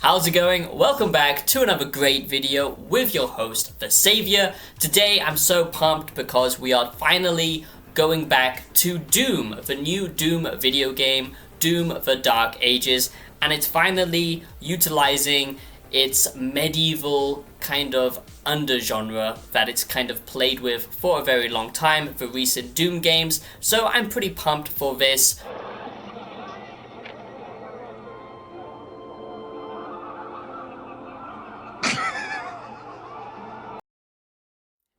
How's it going? Welcome back to another great video with your host, The Savior. Today I'm so pumped because we are finally going back to Doom, the new Doom video game, Doom: The Dark Ages, and it's finally utilizing its medieval kind of under-genre that it's kind of played with for a very long time, the recent Doom games, so I'm pretty pumped for this.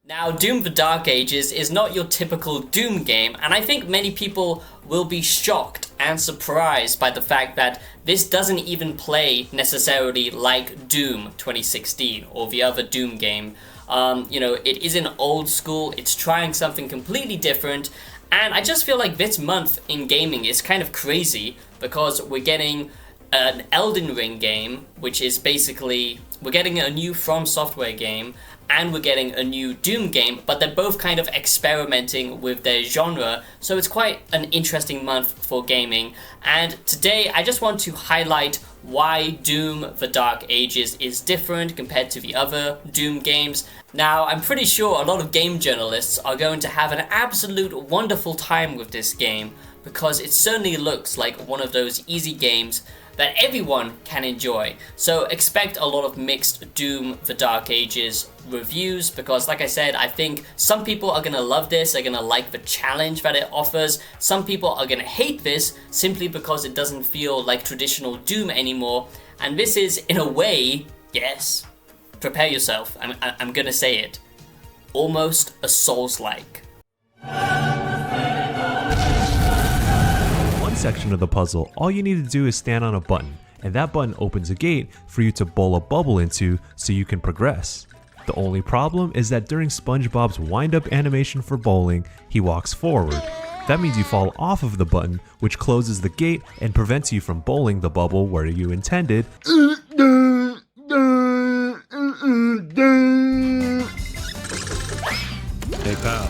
Now, Doom: The Dark Ages is not your typical Doom game, and I think many people will be shocked and surprised by the fact that this doesn't even play necessarily like Doom 2016 or the other Doom game. It isn't old school, it's trying something completely different, and I just feel like this month in gaming is kind of crazy because we're getting an Elden Ring game, which is basically, we're getting a new From Software game, and we're getting a new Doom game, but they're both kind of experimenting with their genre, so it's quite an interesting month for gaming. And today I just want to highlight why Doom: The Dark Ages is different compared to the other Doom games. Now, I'm pretty sure a lot of game journalists are going to have an absolute wonderful time with this game, because it certainly looks like one of those easy games that everyone can enjoy. So expect a lot of mixed Doom: The Dark Ages reviews, because like I said, I think some people are gonna love this, they're gonna like the challenge that it offers. Some people are gonna hate this simply because it doesn't feel like traditional Doom anymore. And this is, in a way, yes, prepare yourself, I'm gonna say it, almost a Souls-like. Section of the puzzle, all you need to do is stand on a button, and that button opens a gate for you to bowl a bubble into so you can progress. The only problem is that during SpongeBob's wind-up animation for bowling, he walks forward. That means you fall off of the button, which closes the gate and prevents you from bowling the bubble where you intended. Hey pal,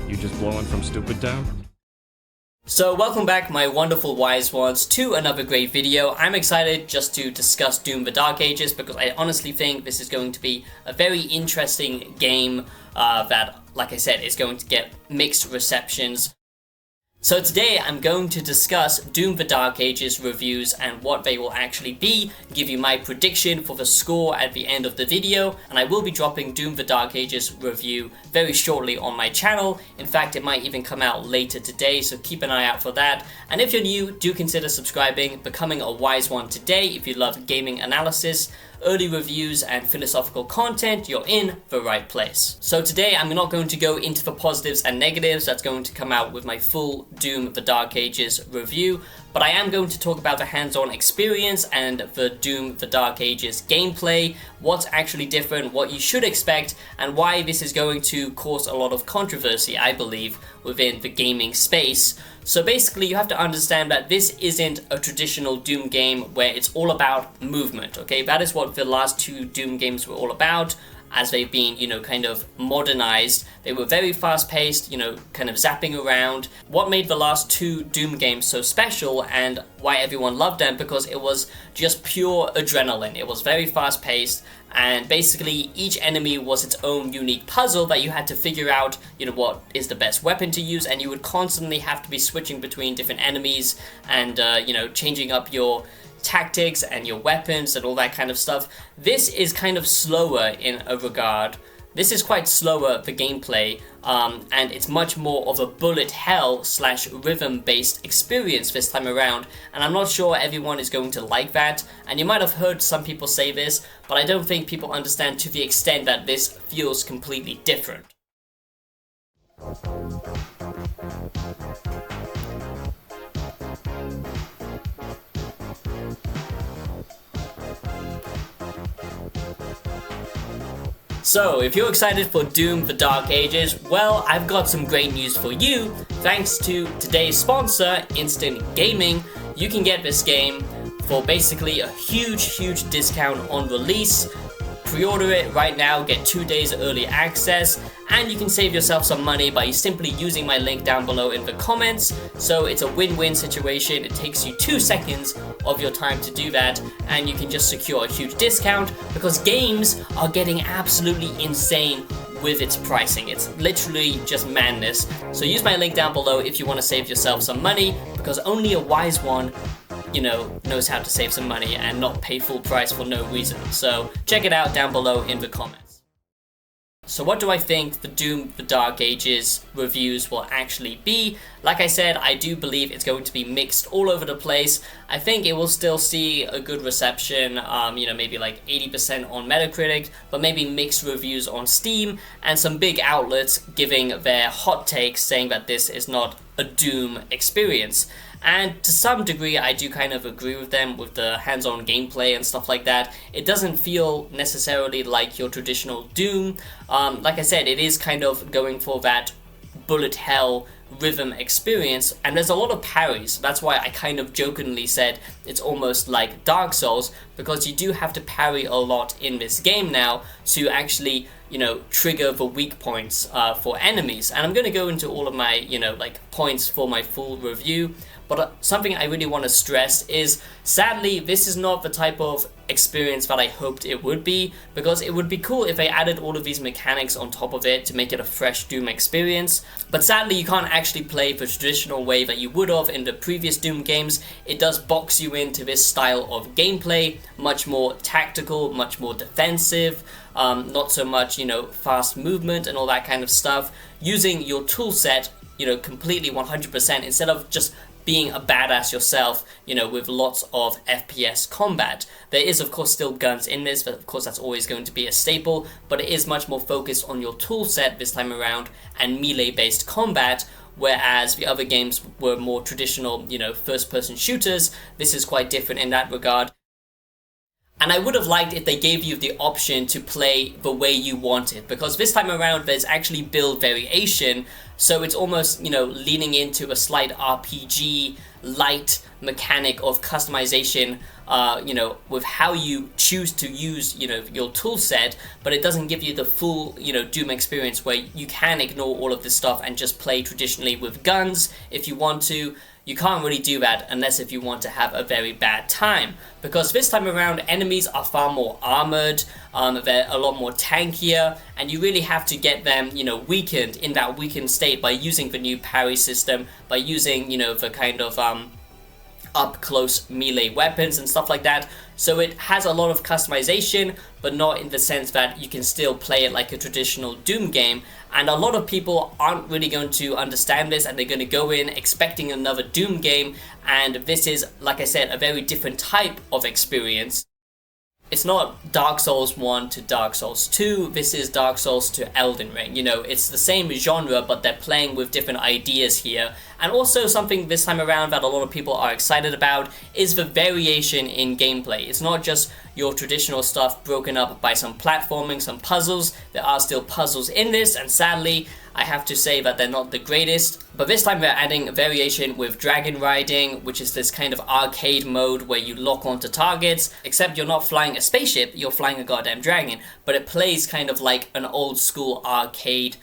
you just blowing from Stupid Town? So welcome back, my wonderful wise ones, to another great video. I'm excited just to discuss Doom: The Dark Ages because I honestly think this is going to be a very interesting game that, like I said, is going to get mixed receptions. So today I'm going to discuss Doom: The Dark Ages reviews and what they will actually be, give you my prediction for the score at the end of the video, and I will be dropping Doom: The Dark Ages review very shortly on my channel. In fact, it might even come out later today, so keep an eye out for that. And if you're new, do consider subscribing, becoming a wise one today. If you love gaming analysis, early reviews, and philosophical content, you're in the right place. So today I'm not going to go into the positives and negatives, that's going to come out with my full Doom: The Dark Ages review, but I am going to talk about the hands-on experience and the Doom: The Dark Ages gameplay, what's actually different, what you should expect, and why this is going to cause a lot of controversy, I believe, within the gaming space. So basically you have to understand that this isn't a traditional Doom game where it's all about movement, okay? That is what the last two Doom games were all about, as they've been, kind of modernized. They were very fast-paced, kind of zapping around. What made the last two Doom games so special and why everyone loved them, because it was just pure adrenaline. It was very fast-paced, and basically each enemy was its own unique puzzle that you had to figure out, what is the best weapon to use, and you would constantly have to be switching between different enemies and, changing up your tactics and your weapons and all that kind of stuff. This is kind of slower in a regard. This is quite slower for gameplay, and it's much more of a bullet hell / rhythm based experience this time around, and I'm not sure everyone is going to like that, and you might have heard some people say this, but I don't think people understand to the extent that this feels completely different. So, if you're excited for Doom: The Dark Ages, well, I've got some great news for you. Thanks to today's sponsor, Instant Gaming, you can get this game for basically a huge discount on release. Pre-order it right now, get 2 days early access, and you can save yourself some money by simply using my link down below in the comments. So it's a win-win situation. It takes you 2 seconds of your time to do that, and you can just secure a huge discount because games are getting absolutely insane with its pricing. It's literally just madness. So use my link down below if you want to save yourself some money, because only a wise one, knows how to save some money and not pay full price for no reason. So check it out down below in the comments. So what do I think the Doom The Dark Ages reviews will actually be? Like I said, I do believe it's going to be mixed all over the place. I think it will still see a good reception, maybe like 80% on Metacritic, but maybe mixed reviews on Steam, and some big outlets giving their hot takes saying that this is not a Doom experience. And to some degree, I do kind of agree with them with the hands-on gameplay and stuff like that. It doesn't feel necessarily like your traditional Doom. Like I said, it is kind of going for that bullet hell rhythm experience, and there's a lot of parries. That's why I kind of jokingly said it's almost like Dark Souls, because you do have to parry a lot in this game now to actually trigger the weak points for enemies. And I'm going to go into all of my points for my full review. But something I really want to stress is, sadly, this is not the type of experience that I hoped it would be, because it would be cool if they added all of these mechanics on top of it to make it a fresh Doom experience. But sadly, you can't actually play the traditional way that you would have in the previous Doom games. It does box you into this style of gameplay, much more tactical, much more defensive, not so much, fast movement and all that kind of stuff, using your tool set, completely 100% instead of just being a badass yourself, with lots of FPS combat. There is, of course, still guns in this, but of course that's always going to be a staple, but it is much more focused on your tool set this time around and melee-based combat, whereas the other games were more traditional, first-person shooters. This is quite different in that regard. And I would have liked if they gave you the option to play the way you want it, because this time around there's actually build variation, so it's almost, leaning into a slight RPG light mechanic of customization, with how you choose to use, your tool set, but it doesn't give you the full, Doom experience where you can ignore all of this stuff and just play traditionally with guns if you want to. You can't really do that unless if you want to have a very bad time, because this time around enemies are far more armored, they're a lot more tankier, and you really have to get them, weakened in that weakened state by using the new parry system, by using, the kind of up-close melee weapons and stuff like that. So it has a lot of customization, but not in the sense that you can still play it like a traditional Doom game. And a lot of people aren't really going to understand this, and they're going to go in expecting another Doom game, and this is, like I said, a very different type of experience. It's not Dark Souls 1 to Dark Souls 2, this is Dark Souls to Elden Ring. It's the same genre, but they're playing with different ideas here. And also something this time around that a lot of people are excited about is the variation in gameplay. It's not just your traditional stuff broken up by some platforming, some puzzles. There are still puzzles in this, and sadly, I have to say that they're not the greatest. But this time they're adding variation with dragon riding, which is this kind of arcade mode where you lock onto targets, except you're not flying a spaceship, you're flying a goddamn dragon. But it plays kind of like an old school arcade,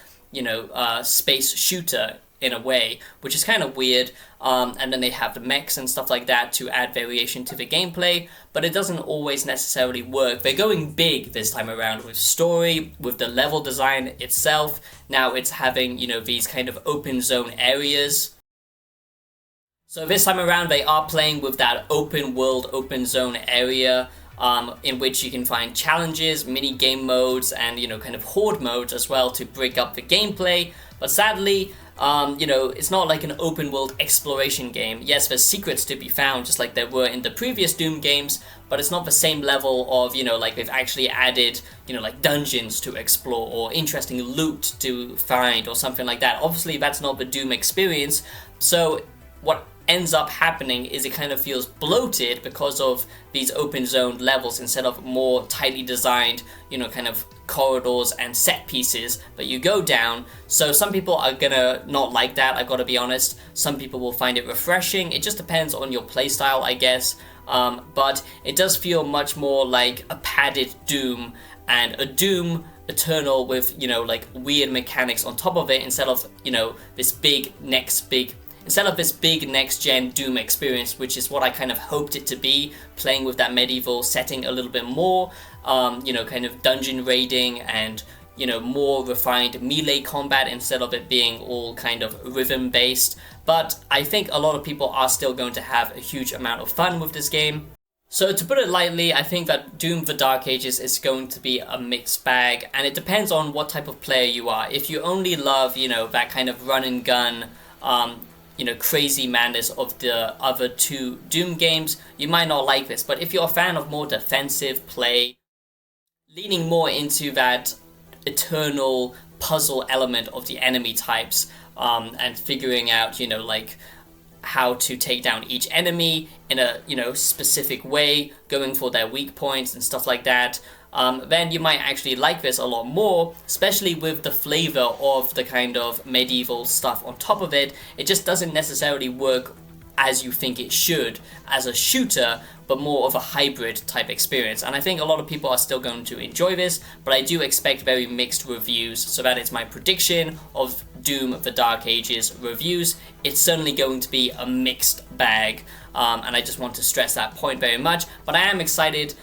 space shooter in a way, which is kind of weird. And then they have the mechs and stuff like that to add variation to the gameplay, but it doesn't always necessarily work. They're going big this time around with story, with the level design itself. Now it's having, these kind of open zone areas. So this time around they are playing with that open world, open zone area, in which you can find challenges, mini game modes, and kind of horde modes as well to break up the gameplay. But sadly, it's not like an open world exploration game. Yes, there's secrets to be found, just like there were in the previous Doom games, but it's not the same level of, like they've actually added, like dungeons to explore or interesting loot to find or something like that. Obviously, that's not the Doom experience. So what ends up happening is it kind of feels bloated because of these open zone levels instead of more tightly designed, kind of corridors and set pieces that you go down. So some people are gonna not like that, I've got to be honest. Some people will find it refreshing. It just depends on your playstyle, I guess. But it does feel much more like a padded Doom, and a Doom Eternal with, you know, like weird mechanics on top of it, instead of, you know, this big next gen Doom experience, which is what I kind of hoped it to be, playing with that medieval setting a little bit more, you know, kind of dungeon raiding and, you know, more refined melee combat instead of it being all kind of rhythm based. But I think a lot of people are still going to have a huge amount of fun with this game. So to put it lightly, I think that Doom: The Dark Ages is going to be a mixed bag, and it depends on what type of player you are. If you only love, you know, that kind of run and gun, you know, crazy madness of the other two Doom games, you might not like this. But if you're a fan of more defensive play, leaning more into that eternal puzzle element of the enemy types, and figuring out, you know, like how to take down each enemy in a, you know, specific way, going for their weak points and stuff like that, then you might actually like this a lot more, especially with the flavor of the kind of medieval stuff on top of it. It just doesn't necessarily work as you think it should as a shooter, but more of a hybrid type experience. And I think a lot of people are still going to enjoy this, but I do expect very mixed reviews, so that is my prediction of Doom: The Dark Ages reviews. It's certainly going to be a mixed bag, and I just want to stress that point very much. But I am excited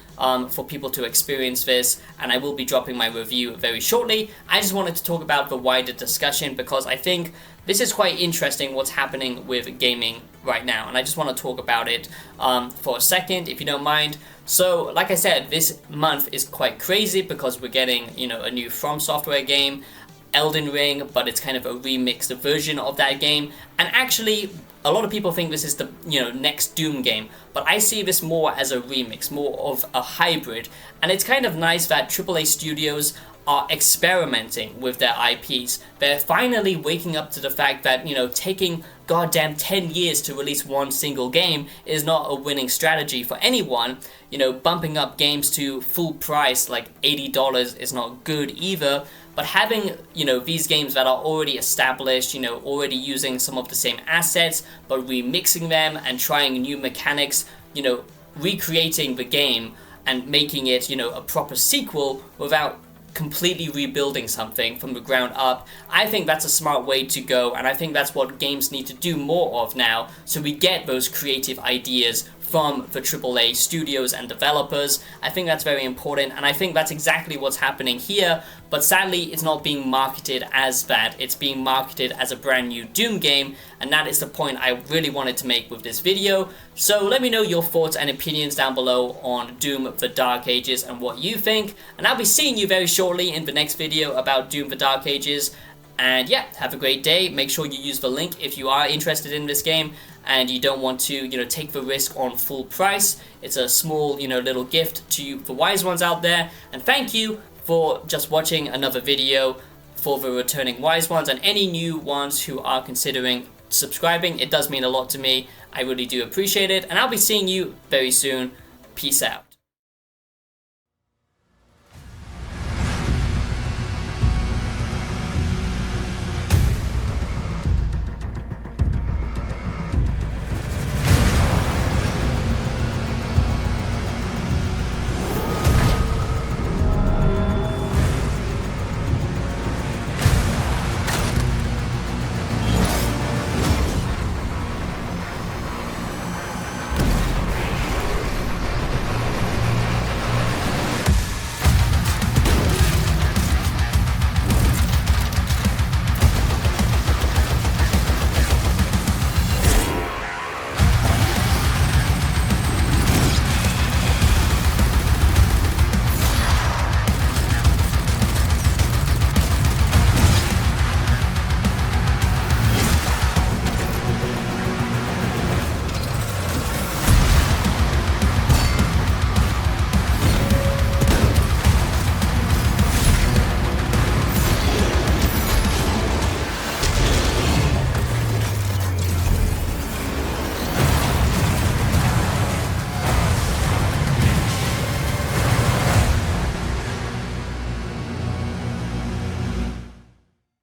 for people to experience this, and I will be dropping my review very shortly. I just wanted to talk about the wider discussion because I think this is quite interesting what's happening with gaming right now, and I just want to talk about it for a second, if you don't mind. So, like I said, this month is quite crazy because we're getting, you know, a new From Software game, Elden Ring, but it's kind of a remixed version of that game. And actually, a lot of people think this is the, you know, next Doom game, but I see this more as a remix, more of a hybrid. And it's kind of nice that AAA studios are experimenting with their IPs. They're finally waking up to the fact that, you know, taking goddamn 10 years to release one single game is not a winning strategy for anyone. You know, bumping up games to full price, like $80, is not good either. But having, you know, these games that are already established, you know, already using some of the same assets, but remixing them and trying new mechanics, you know, recreating the game and making it, you know, a proper sequel without completely rebuilding something from the ground up. I think that's a smart way to go, and I think that's what games need to do more of now, so we get those creative ideas from the AAA studios and developers. I think that's very important, and I think that's exactly what's happening here, but sadly it's not being marketed as that. It's being marketed as a brand new Doom game, and that is the point I really wanted to make with this video. So let me know your thoughts and opinions down below on Doom: The Dark Ages and what you think, and I'll be seeing you very shortly in the next video about Doom: The Dark Ages. And yeah, have a great day. Make sure you use the link if you are interested in this game and you don't want to, you know, take the risk on full price. It's a small, you know, little gift to you, the wise ones out there. And thank you for just watching another video for the returning wise ones and any new ones who are considering subscribing. It does mean a lot to me. I really do appreciate it. And I'll be seeing you very soon. Peace out.